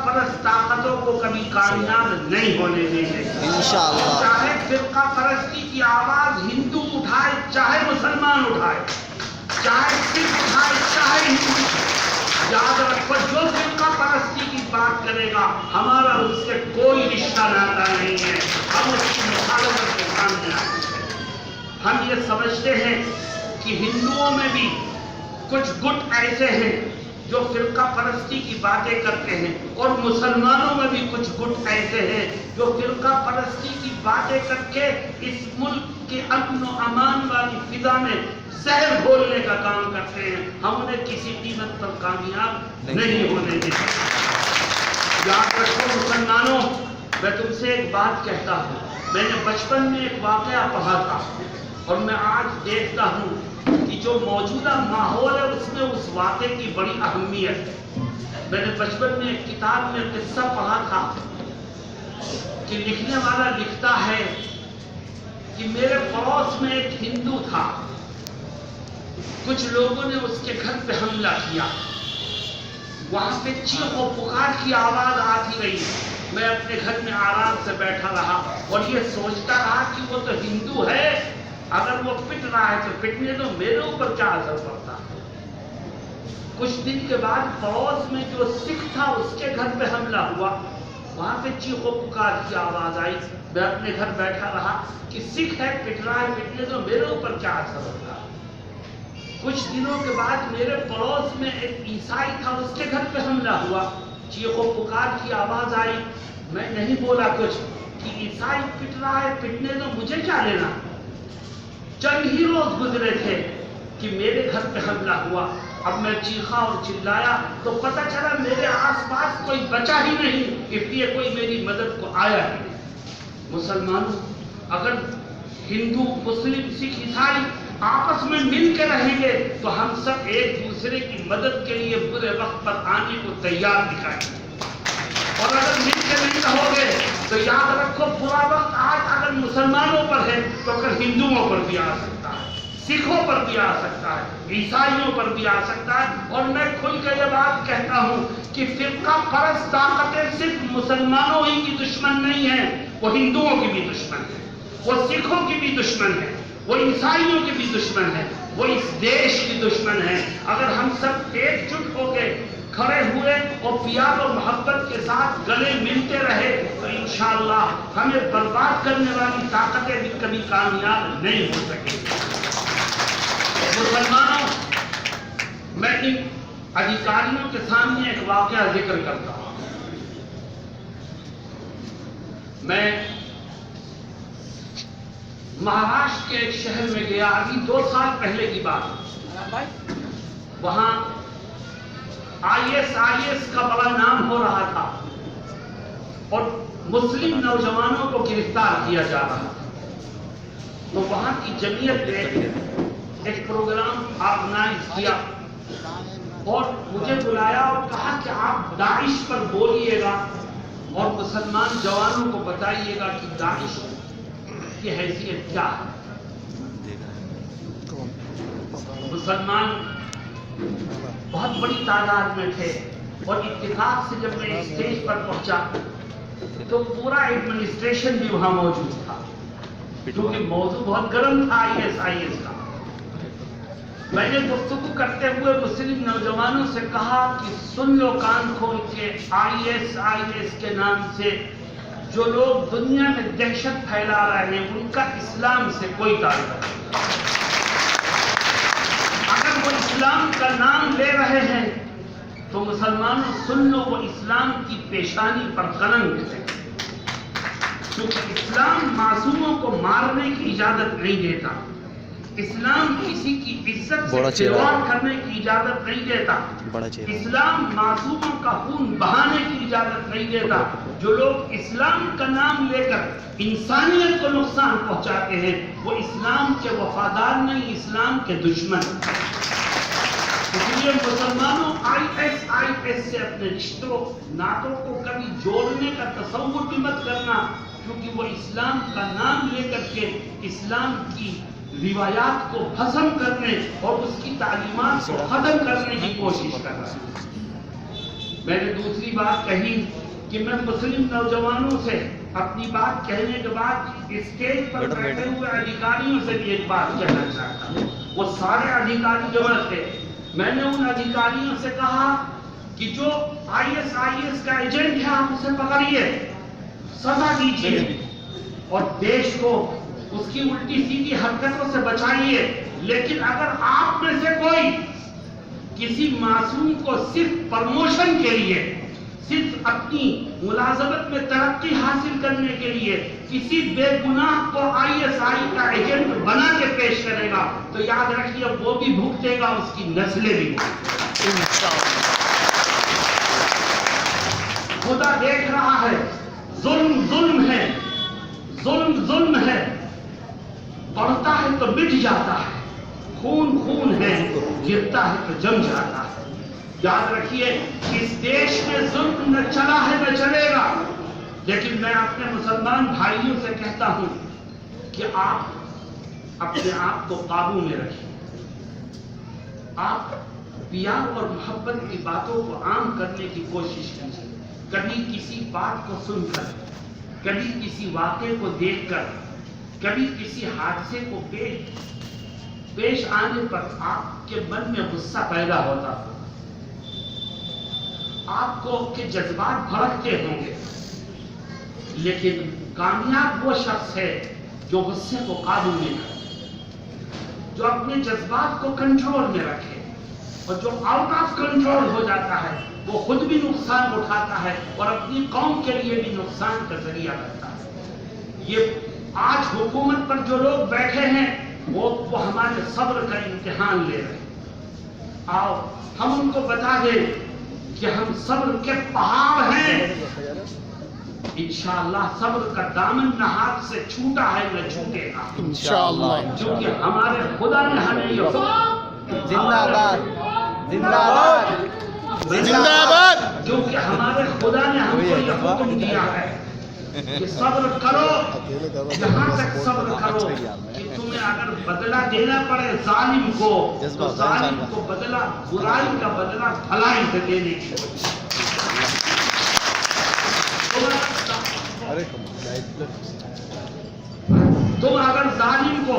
پرست طاقتوں کو کبھی کامیاب نہیں ہونے دیں گے انشاءاللہ. چاہے فرقہ پرستی کی آواز ہندو اٹھائے چاہے مسلمان اٹھائے، چاہے سکھ اٹھائے چاہے ہندو، یاد رکھو جو فرقہ پرستی کی بات کرے گا ہمارا اس سے کوئی رشتہ ناتا نہیں ہے، ہم اس کی مخالفت کے سامنے آئے. ہم یہ سمجھتے ہیں کہ ہندوؤں میں بھی کچھ گٹ ایسے ہیں جو فرقہ پرستی کی باتیں کرتے ہیں، اور مسلمانوں میں بھی کچھ گٹ ایسے ہیں جو فرقہ پرستی کی باتیں کر کے اس ملک کے امن و امان والی فضا میں زہر گھولنے کا کام کرتے ہیں. ہم انہیں کسی قیمت پر کامیاب نہیں ہونے دیں. یاد رکھو مسلمانوں، میں تم سے ایک بات کہتا ہوں. میں نے بچپن میں ایک واقعہ پڑھا تھا اور میں آج دیکھتا ہوں کہ جو موجودہ ماحول ہے اس میں اس واقعے کی بڑی اہمیت ہے. میں نے بچپن میں ایک کتاب میں قصہ پڑھا تھا کہ لکھنے والا لکھتا ہے کہ میرے پڑوس میں ایک ہندو تھا، کچھ لوگوں نے اس کے گھر پہ حملہ کیا، وہاں پہ چیخ و پکار کی آواز آتی رہی. میں اپنے گھر میں آرام سے بیٹھا رہا اور یہ سوچتا رہا کہ وہ تو ہندو ہے، اگر وہ پٹ رہا ہے تو پٹنے تو میرے اوپر کیا اثر پڑتا. کچھ دن کے بعد پڑوس میں جو سکھ تھا اس کے گھر پہ حملہ ہوا، وہاں پہ چیخ و پکار کی آواز آئی. میں اپنے گھر بیٹھا رہا کہ سکھ ہے پٹ رہا ہے، پٹنے تو میرے اوپر کیا اثر ہوتا. کچھ دنوں کے بعد میرے پڑوس میں ایک عیسائی تھا، اس کے گھر پہ حملہ ہوا، چیخ و پکار کی آواز آئی. میں نہیں بولا کچھ کہ عیسائی پٹ رہا ہے، پٹنے تو مجھے کیا لینا. چند ہی روز گزرے تھے کہ میرے گھر پہ حملہ ہوا. اب میں چیخا اور چلایا تو پتہ چلا میرے آس پاس کوئی بچا ہی نہیں، اس لیے کوئی میری مدد کو آیا ہی نہیں. مسلمانوں، اگر ہندو مسلم سکھ عیسائی آپس میں مل کے رہیں گے تو ہم سب ایک دوسرے کی مدد کے لیے برے وقت پر آنے کو تیار دکھائیں گے. اور اگر مل کے نہیں رہو گے تو یاد رکھو برا وقت آج اگر مسلمانوں پر ہے تو پھر ہندوؤں پر بھی آ سکتا ہے، سکھوں پر بھی آ سکتا ہے، عیسائیوں پر بھی آ سکتا ہے. اور میں کھل کے یہ بات کہتا ہوں کہ فرقہ پرست طاقتیں صرف مسلمانوں ہی کی دشمن نہیں ہیں، وہ ہندوؤں کی بھی دشمن ہے، وہ سکھوں کی بھی دشمن ہے، وہ عیسائیوں کی بھی دشمن ہے، وہ اس دیش کی دشمن ہے. اگر ہم سب ایک جٹ ہو کے کھڑے ہوئے اور پیار و محبت کے ساتھ گلے ملتے رہے تو انشاءاللہ ہمیں برباد کرنے والی طاقتیں بھی کبھی کامیاب نہیں ہو سکیں. مسلمانوں، میں ان ادھیکاریوں کے سامنے ایک واقعہ ذکر کرتا ہوں. میں مہاراشٹر کے ایک شہر میں گیا، ابھی 2 سال پہلے کی بات. وہاں آئی ایس کا بڑا نام ہو رہا تھا اور مسلم نوجوانوں کو گرفتار کیا جا رہا تھا. تو وہاں کی جمعیت نے ایک پروگرام آرگنائز کیا اور مجھے بلایا اور کہا کہ آپ داعش پر بولیے گا اور مسلمان جوانوں کو بتائیے گا کہ داعش کی حیثیت کیا ہے. مسلمان بہت بڑی تعداد میں تھے اور اتفاق سے جب میں اسٹیج پر پہنچا تو پورا ایڈمنسٹریشن بھی وہاں موجود تھا، کیونکہ موضوع بہت گرم تھا آئی ایس کا. میں نے گفتگو کرتے ہوئے مسلم نوجوانوں سے کہا کہ سن لو کان کھول کے، آئی ایس کے نام سے جو لوگ دنیا میں دہشت پھیلا رہے ہیں ان کا اسلام سے کوئی تعلق نہیں. اگر وہ اسلام کا نام لے رہے ہیں تو مسلمانوں سن لو، وہ اسلام کی پیشانی پر قلم ہے، کیونکہ اسلام معصوموں کو مارنے کی اجازت نہیں دیتا، اسلام کسی کی عزت سے کھلواڑ کرنے کی اجازت نہیں دیتا، اسلام معصوموں کا خون بہانے کی اجازت نہیں دیتا. جو لوگ اسلام کا نام لے کر انسانیت کو نقصان پہنچاتے ہیں وہ اسلام کے وفادار نہیں، اسلام کے دشمن. اس لیے مسلمانوں آئی ایس سے اپنے رشتوں ناتوں کو کبھی جوڑنے کا تصور بھی مت کرنا، کیونکہ وہ اسلام کا نام لے کر کے اسلام کی روایات کو ختم کرنے اور اس کی تعلیمات کو ختم کرنے کی کوشش کر رہا ہے. میں نے دوسری بات کہی کہ میں مسلم نوجوانوں سے اپنی بات کہنے کے بعد اسٹیج پر بیٹھے ہوئے ادھیکاریوں سے بھی ایک بات کہنا چاہتا ہوں. وہ سارے ادھیکاری جمع تھے. میں نے ان ادھیکاریوں سے کہا کہ جو ISIS کا ایجنٹ ہے آپ اسے پکڑیے, سزا دیجیے اور دیش کو اس کی الٹی سیدھی حرکتوں سے بچائیے. لیکن اگر آپ میں سے کوئی کسی معصوم کو صرف پروموشن کے لیے, صرف اپنی ملازمت میں ترقی حاصل کرنے کے لیے کسی بے گناہ کو ISI کا ایجنٹ بنا کے پیش کرے گا تو یاد رکھیے وہ بھی بھگتے گا, اس کی نسلیں بھی. خدا دیکھ رہا ہے. ظلم ظلم ہے, ظلم ظلم ہے, بڑھتا ہے تو مٹ جاتا ہے, خون خون ہے, گرتا ہے تو جم جاتا ہے. یاد رکھیے اس دیش میں ظلم نہ چلا ہے نہ چلے گا. لیکن میں اپنے مسلمان بھائیوں سے کہتا ہوں کہ آپ اپنے آپ کو قابو میں رکھیں. آپ پیار اور محبت کی باتوں کو عام کرنے کی کوشش کیجیے. کبھی کسی بات کو سن کر, کبھی کسی واقعے کو دیکھ کر, کبھی کسی حادثے کو پیش آنے پر آپ کے من میں غصہ پیدا ہوتا, آپ کو کے جذبات بھڑکتے ہوں گے. لیکن کامیاب وہ شخص ہے جو غصے کو قابو میں رکھے, جو اپنے جذبات کو کنٹرول میں رکھے, اور جو آؤٹ آف کنٹرول ہو جاتا ہے وہ خود بھی نقصان اٹھاتا ہے اور اپنی قوم کے لیے بھی نقصان کا ذریعہ بنتا ہے. یہ آج حکومت پر جو لوگ بیٹھے ہیں وہ ہمارے صبر کا امتحان لے رہے ہیں. آؤ ہم ان کو بتا دیں کہ ہم صبر کے پہاڑ ہیں. انشاءاللہ صبر کا دامن نہ ہاتھ سے چھوٹا ہے نہ چھوٹے گا انشاءاللہ, کیونکہ ہمارے خدا نے ہمیں یہ زندہ باد زندہ باد زندہ باد, کیونکہ ہمارے خدا نے ہم کو یہ حکم دیا ہے کہ صبر کرو. یہاں تک صبر کرو کہ تمہیں اگر بدلہ دینا پڑے ظالم کو تو ظالم کو بدلہ, برائی کا بدلہ بھلائی سے دینے کی کوشش. تم اگر ظالم کو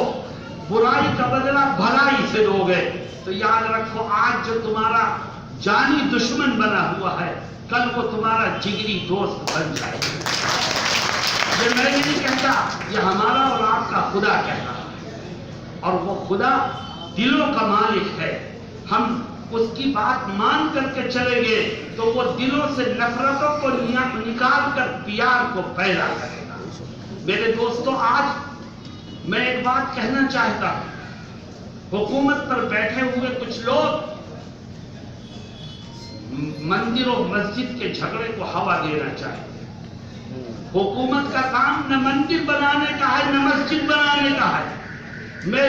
برائی کا بدلہ بھلائی سے دو گے تو یاد رکھو آج جو تمہارا جانی دشمن بنا ہوا ہے کل وہ تمہارا جگری دوست بن جائے گا. یہ میں نہیں کہتا, یہ ہمارا اور آپ کا خدا کہتا ہے, اور وہ خدا دلوں کا مالک ہے. ہم اس کی بات مان کر کے چلیں گے تو وہ دلوں سے نفرتوں کو نکال کر پیار کو پیدا کرے گا. میرے دوستوں, آج میں ایک بات کہنا چاہتا ہوں. حکومت پر بیٹھے ہوئے کچھ لوگ مندر و مسجد کے جھگڑے کو ہوا دینا چاہتے ہیں. حکومت کا کام نہ مندر بنانے کا ہے نہ مسجد بنانے کا ہے. میں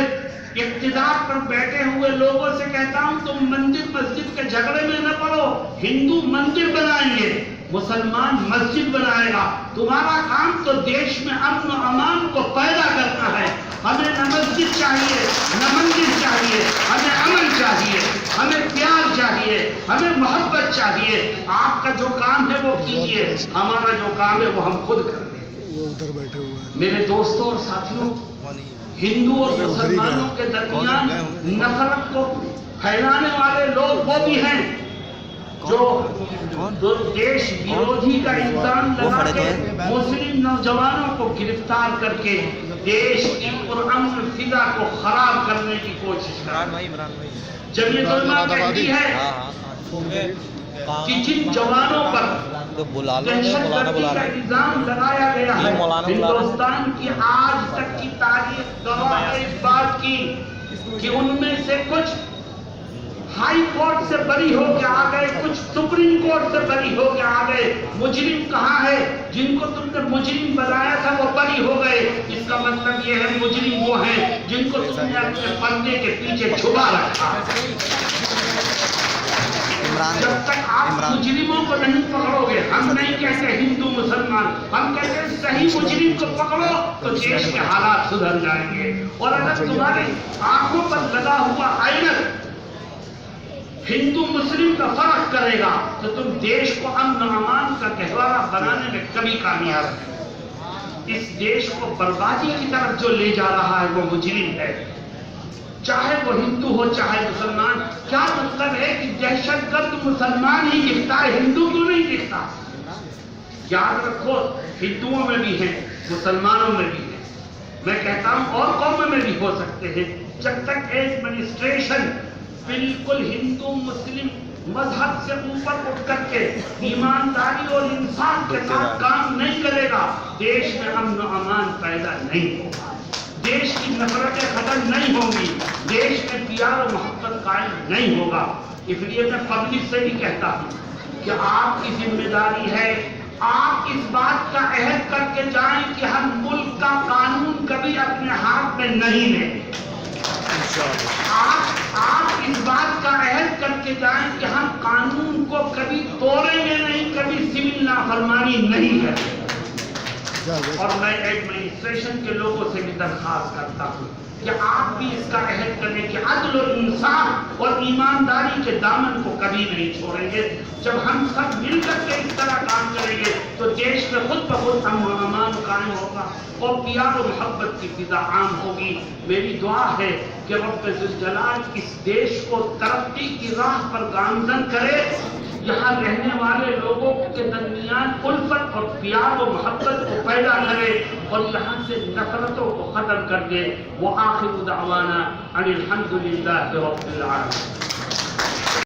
اقتدار پر بیٹھے ہوئے لوگوں سے کہتا ہوں تم مندر مسجد کے جھگڑے میں نہ پڑو. ہندو مندر بنائیں گے, مسلمان مسجد بنائے گا. تمہارا کام تو دیش میں امن و امان کو پیدا کرنا ہے. ہمیں نہ مسجد چاہیے نہ مندر چاہیے, ہمیں امن چاہیے, ہمیں پیار چاہیے, ہمیں محبت چاہیے. آپ کا جو کام ہے وہ کیجیے, ہمارا جو کام ہے وہ ہم خود کر لیں. میرے دوستوں اور ساتھیوں, ہندو اور مسلمانوں کے درمیان نفرت کو پھیلانے والے لوگ وہ بھی ہیں جو دیش بیروزی کا الزام لگا کے مسلم نوجوانوں کو گرفتار کر کے دیش کی پرامن فضا کو خراب کرنے کی کوشش کر رہے ہیں. جمعیت علماء کہتی ہے کہ جن جوانوں پر دہشت گردی کا الزام لگایا گیا ہے, ہندوستان کی آج تک کی تاریخ گواہ ہے اس بات کی کہ ان میں سے کچھ ہائی کورٹ سے بری ہو کے آ گئے, کچھ سپریم کورٹ سے بری ہو کے آ گئے. مجرم کہاں ہے؟ جن کو تم نے مجرم بنایا تھا وہ بری ہو گئے. اس کا مطلب یہ ہے مجرم وہ ہیں جن کو تم نے اپنے پردے کے پیچھے چھپا رکھا. جب تک آپ مجرموں کو نہیں پکڑو گے, ہم نہیں کہتے ہندو مسلمان, ہم کہتے ہیں صحیح مجرم کو پکڑو تو دیش کے حالات سدھر جائیں گے. اور اگر تمہاری آنکھوں پر لگا ہوا عینت ہندو مسلم کا فرق کرے گا تو تم دیش کو امن و امان کا گہوارہ بنانے میں کبھی کامیاب ہے۔ اس دیش کو بربادی کی طرف جو لے جا رہا ہے وہ مجرم ہے، چاہے وہ ہندو ہو چاہے مسلمان۔ کیا مطلب ہے کہ دہشت گرد مسلمان ہی دکھتا ہے، ہندو کیوں نہیں دکھتا؟ یاد رکھو، ہندوؤں میں بھی ہیں، مسلمانوں میں بھی ہیں، میں کہتا ہوں اور قوموں میں بھی ہو سکتے ہیں۔ جب تک ایڈمنسٹریشن بالکل ہندو مسلم مذہب سے اوپر اٹھ کر کے ایمانداری اور انصاف کے ساتھ کام نہیں کرے گا، دیش میں امن و امان پیدا نہیں ہوگا، دیش کی نفرتیں ختم نہیں ہوں گی، دیش میں پیار و محبت قائم نہیں ہوگا۔ اس لیے میں پبلک سے بھی کہتا ہوں کہ آپ کی ذمہ داری ہے، آپ اس بات کا عہد کر کے جائیں کہ ہم ملک کا قانون کبھی اپنے ہاتھ میں نہیں لیں گے۔ آپ اس بات کا عہد کر کے جائیں کہ ہم قانون کو کبھی توڑیں گے نہیں، کبھی سول نافرمانی نہیں کریں گے۔ اور میں ایڈمنسٹریشن کے لوگوں سے بھی درخواست کرتا ہوں کہ آپ بھی اس کا عہد کریں کہ عدل و انصاف اور ایمانداری کے دامن کو کبھی نہیں چھوڑیں گے۔ جب ہم سب مل کر کے اس طرح کام کریں گے تو دیش میں خود بخود امن و امان قائم ہوگا اور پیار و محبت کی فضا عام ہوگی۔ میری دعا ہے کہ رب ذوالجلال اس دیش کو ترقی کی راہ پر گامزن کرے، یہاں رہنے والے لوگوں کے درمیان الفت اور پیار و محبت کو پیدا کرے اور یہاں سے نفرتوں کو ختم کر دے۔ وآخر دعوانا ان الحمد للہ رب العالمین۔